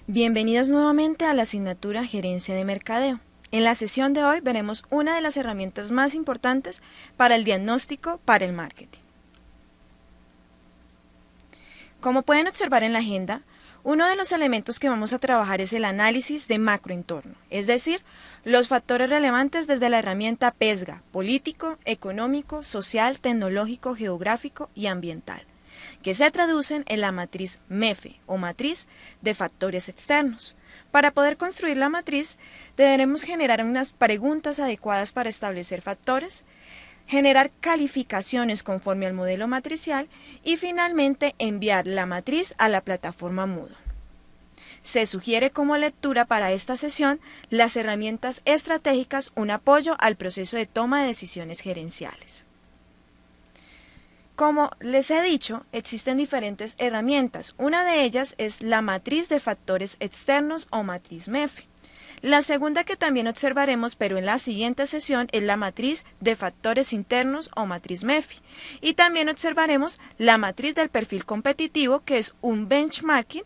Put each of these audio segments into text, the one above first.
Bienvenidos nuevamente a la asignatura Gerencia de Mercadeo. En la sesión de hoy veremos una de las herramientas más importantes para el diagnóstico para el marketing. Como pueden observar en la agenda, uno de los elementos que vamos a trabajar es el análisis de macroentorno, es decir, los factores relevantes desde la herramienta PESGA, político, económico, social, tecnológico, geográfico y ambiental, que se traducen en la matriz MEFE o matriz de factores externos. Para poder construir la matriz, deberemos generar unas preguntas adecuadas para establecer factores, generar calificaciones conforme al modelo matricial y finalmente enviar la matriz a la plataforma Moodle. Se sugiere como lectura para esta sesión las herramientas estratégicas, un apoyo al proceso de toma de decisiones gerenciales. Como les he dicho, existen diferentes herramientas. Una de ellas es la matriz de factores externos o matriz MEFE. La segunda que también observaremos, pero en la siguiente sesión, es la matriz de factores internos o matriz MEFI. Y también observaremos la matriz del perfil competitivo, que es un benchmarking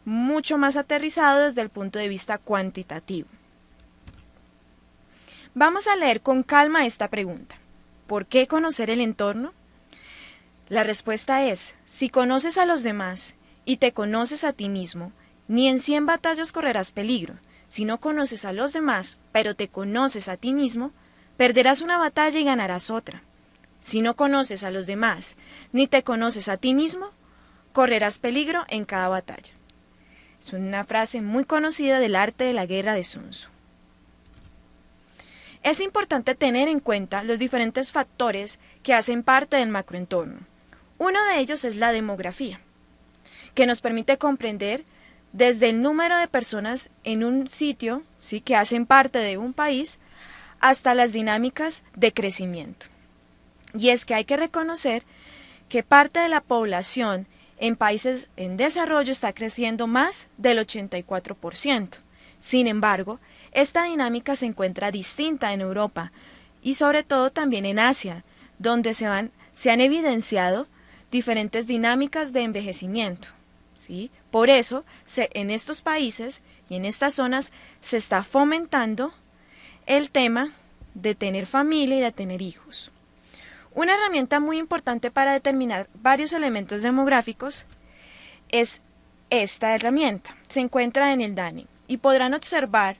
mucho más aterrizado desde el punto de vista cuantitativo. Vamos a leer con calma esta pregunta. ¿Por qué conocer el entorno? La respuesta es, si conoces a los demás y te conoces a ti mismo, ni en 100 batallas correrás peligro. Si no conoces a los demás, pero te conoces a ti mismo, perderás una batalla y ganarás otra. Si no conoces a los demás, ni te conoces a ti mismo, correrás peligro en cada batalla. Es una frase muy conocida del arte de la guerra de Sun Tzu. Es importante tener en cuenta los diferentes factores que hacen parte del macroentorno. Uno de ellos es la demografía, que nos permite comprender desde el número de personas en un sitio, ¿sí?, que hacen parte de un país, hasta las dinámicas de crecimiento. Y es que hay que reconocer que parte de la población en países en desarrollo está creciendo más del 84%. Sin embargo, esta dinámica se encuentra distinta en Europa y sobre todo también en Asia, donde se han evidenciado diferentes dinámicas de envejecimiento, ¿sí? Por eso, en estos países y en estas zonas se está fomentando el tema de tener familia y de tener hijos. Una herramienta muy importante para determinar varios elementos demográficos es esta herramienta. Se encuentra en el DANE y podrán observar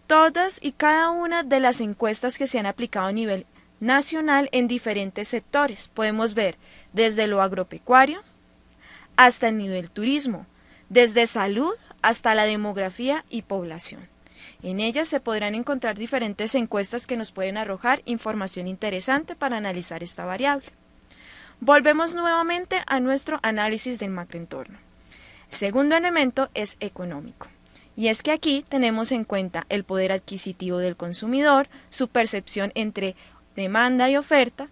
todas y cada una de las encuestas que se han aplicado a nivel nacional en diferentes sectores. Podemos ver desde lo agropecuario hasta el nivel turismo, desde salud hasta la demografía y población. En ellas se podrán encontrar diferentes encuestas que nos pueden arrojar información interesante para analizar esta variable. Volvemos nuevamente a nuestro análisis del macroentorno. El segundo elemento es económico. Y es que aquí tenemos en cuenta el poder adquisitivo del consumidor, su percepción entre demanda y oferta,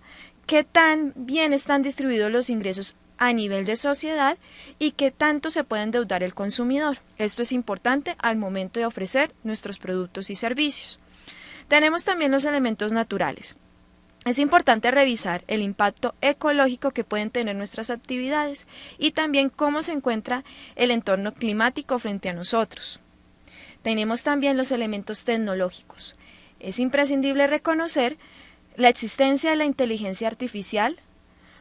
qué tan bien están distribuidos los ingresos a nivel de sociedad y qué tanto se puede endeudar el consumidor. Esto es importante al momento de ofrecer nuestros productos y servicios. Tenemos también los elementos naturales. Es importante revisar el impacto ecológico que pueden tener nuestras actividades y también cómo se encuentra el entorno climático frente a nosotros. Tenemos también los elementos tecnológicos. Es imprescindible reconocer la existencia de la inteligencia artificial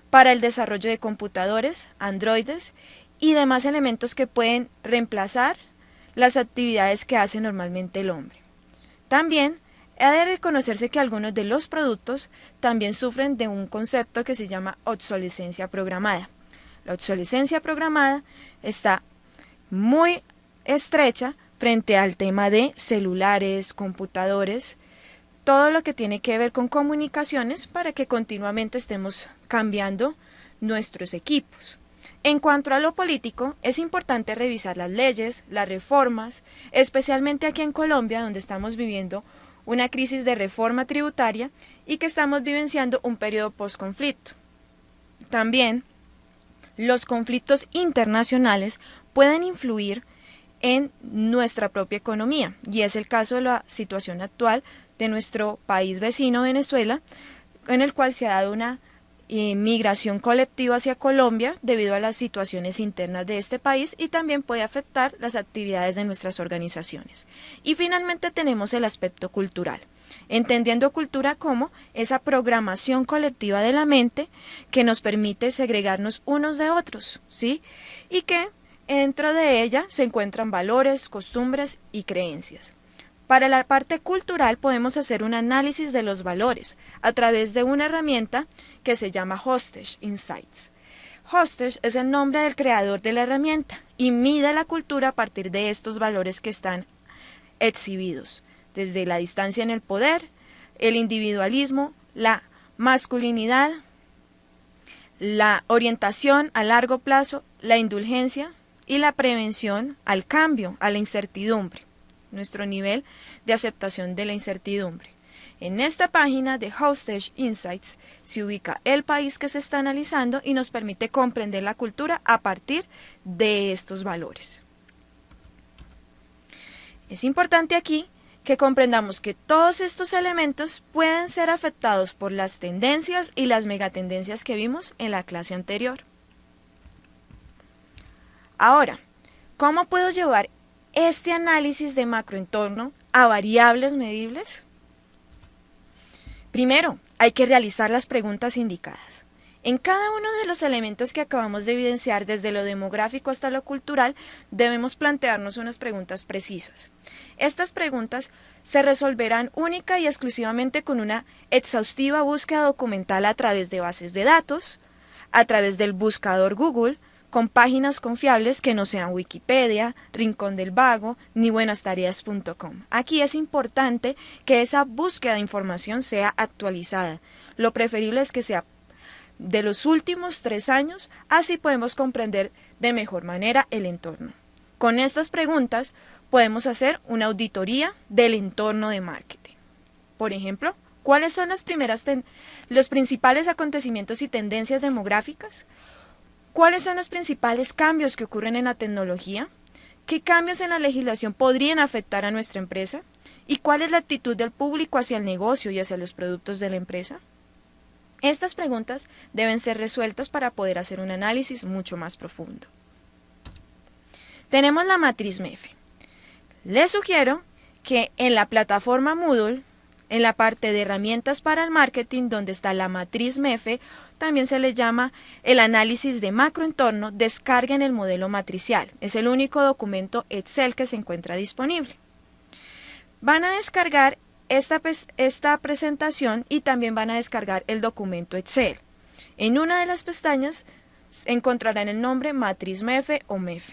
para el desarrollo de computadores, androides y demás elementos que pueden reemplazar las actividades que hace normalmente el hombre. También ha de reconocerse que algunos de los productos también sufren de un concepto que se llama obsolescencia programada. La obsolescencia programada está muy estrecha frente al tema de celulares, computadores, todo lo que tiene que ver con comunicaciones para que continuamente estemos cambiando nuestros equipos. En cuanto a lo político, es importante revisar las leyes, las reformas, especialmente aquí en Colombia, donde estamos viviendo una crisis de reforma tributaria y que estamos vivenciando un periodo postconflicto. También, los conflictos internacionales pueden influir en nuestra propia economía, y es el caso de la situación actual de nuestro país vecino Venezuela, en el cual se ha dado una migración colectiva hacia Colombia debido a las situaciones internas de este país y también puede afectar las actividades de nuestras organizaciones. Y finalmente tenemos el aspecto cultural, entendiendo cultura como esa programación colectiva de la mente que nos permite segregarnos unos de otros, ¿sí? Y que dentro de ella se encuentran valores, costumbres y creencias. Para la parte cultural podemos hacer un análisis de los valores a través de una herramienta que se llama Hostage Insights. Hostage es el nombre del creador de la herramienta y mide la cultura a partir de estos valores que están exhibidos, desde la distancia en el poder, el individualismo, la masculinidad, la orientación a largo plazo, la indulgencia y la prevención al cambio, a la incertidumbre, nuestro nivel de aceptación de la incertidumbre. En esta página de Hostage Insights se ubica el país que se está analizando y nos permite comprender la cultura a partir de estos valores. Es importante aquí que comprendamos que todos estos elementos pueden ser afectados por las tendencias y las megatendencias que vimos en la clase anterior. Ahora, ¿cómo puedo llevar este análisis de macroentorno a variables medibles? Primero, hay que realizar las preguntas indicadas. En cada uno de los elementos que acabamos de evidenciar, desde lo demográfico hasta lo cultural, debemos plantearnos unas preguntas precisas. Estas preguntas se resolverán única y exclusivamente con una exhaustiva búsqueda documental a través de bases de datos, a través del buscador Google, con páginas confiables que no sean Wikipedia, Rincón del Vago, ni buenastareas.com. Aquí es importante que esa búsqueda de información sea actualizada. Lo preferible es que sea de los últimos 3 años, así podemos comprender de mejor manera el entorno. Con estas preguntas podemos hacer una auditoría del entorno de marketing. Por ejemplo, ¿cuáles son los principales acontecimientos y tendencias demográficas? ¿Cuáles son los principales cambios que ocurren en la tecnología? ¿Qué cambios en la legislación podrían afectar a nuestra empresa? ¿Y cuál es la actitud del público hacia el negocio y hacia los productos de la empresa? Estas preguntas deben ser resueltas para poder hacer un análisis mucho más profundo. Tenemos la matriz MEF. Les sugiero que en la plataforma Moodle, en la parte de herramientas para el marketing, donde está la matriz MEF, también se le llama el análisis de macroentorno, descarguen el modelo matricial. Es el único documento Excel que se encuentra disponible. Van a descargar esta presentación y también van a descargar el documento Excel. En una de las pestañas encontrarán el nombre matriz MEF o MEF.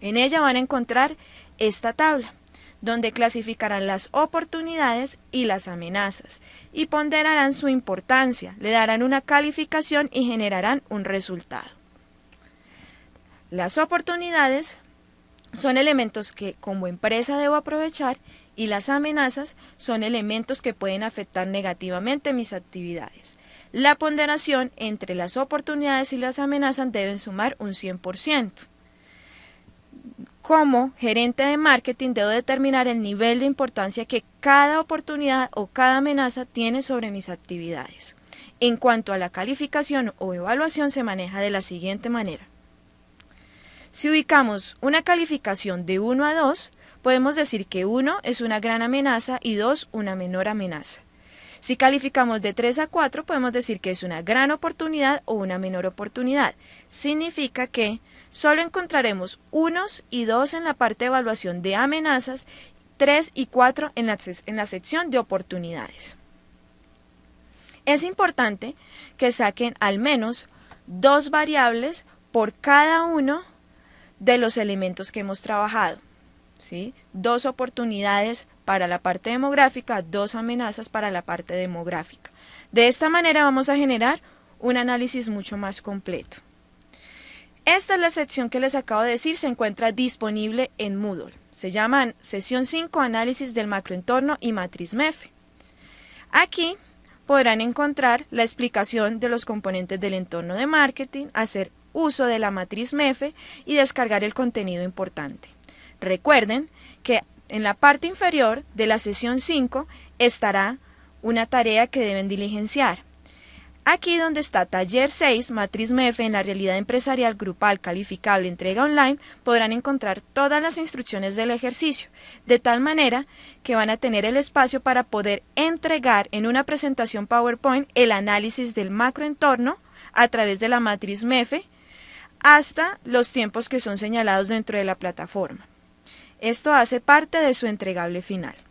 En ella van a encontrar esta tabla, donde clasificarán las oportunidades y las amenazas y ponderarán su importancia, le darán una calificación y generarán un resultado. Las oportunidades son elementos que como empresa debo aprovechar y las amenazas son elementos que pueden afectar negativamente mis actividades. La ponderación entre las oportunidades y las amenazas deben sumar un 100%. Como gerente de marketing debo determinar el nivel de importancia que cada oportunidad o cada amenaza tiene sobre mis actividades. En cuanto a la calificación o evaluación se maneja de la siguiente manera. Si ubicamos una calificación de 1 a 2, podemos decir que 1 es una gran amenaza y 2 una menor amenaza. Si calificamos de 3 a 4, podemos decir que es una gran oportunidad o una menor oportunidad. Significa que solo encontraremos 1 y 2 en la parte de evaluación de amenazas, 3 y 4 en la sección de oportunidades. Es importante que saquen al menos 2 variables por cada uno de los elementos que hemos trabajado, ¿sí? 2 oportunidades para la parte demográfica, 2 amenazas para la parte demográfica. De esta manera vamos a generar un análisis mucho más completo. Esta es la sección que les acabo de decir, se encuentra disponible en Moodle. Se llama Sesión 5, Análisis del Macroentorno y Matriz MEF. Aquí podrán encontrar la explicación de los componentes del entorno de marketing, hacer uso de la matriz MEF y descargar el contenido importante. Recuerden que en la parte inferior de la sesión 5 estará una tarea que deben diligenciar. Aquí donde está taller 6, matriz MEF en la realidad empresarial grupal calificable entrega online, podrán encontrar todas las instrucciones del ejercicio, de tal manera que van a tener el espacio para poder entregar en una presentación PowerPoint el análisis del macroentorno a través de la matriz MEF hasta los tiempos que son señalados dentro de la plataforma. Esto hace parte de su entregable final.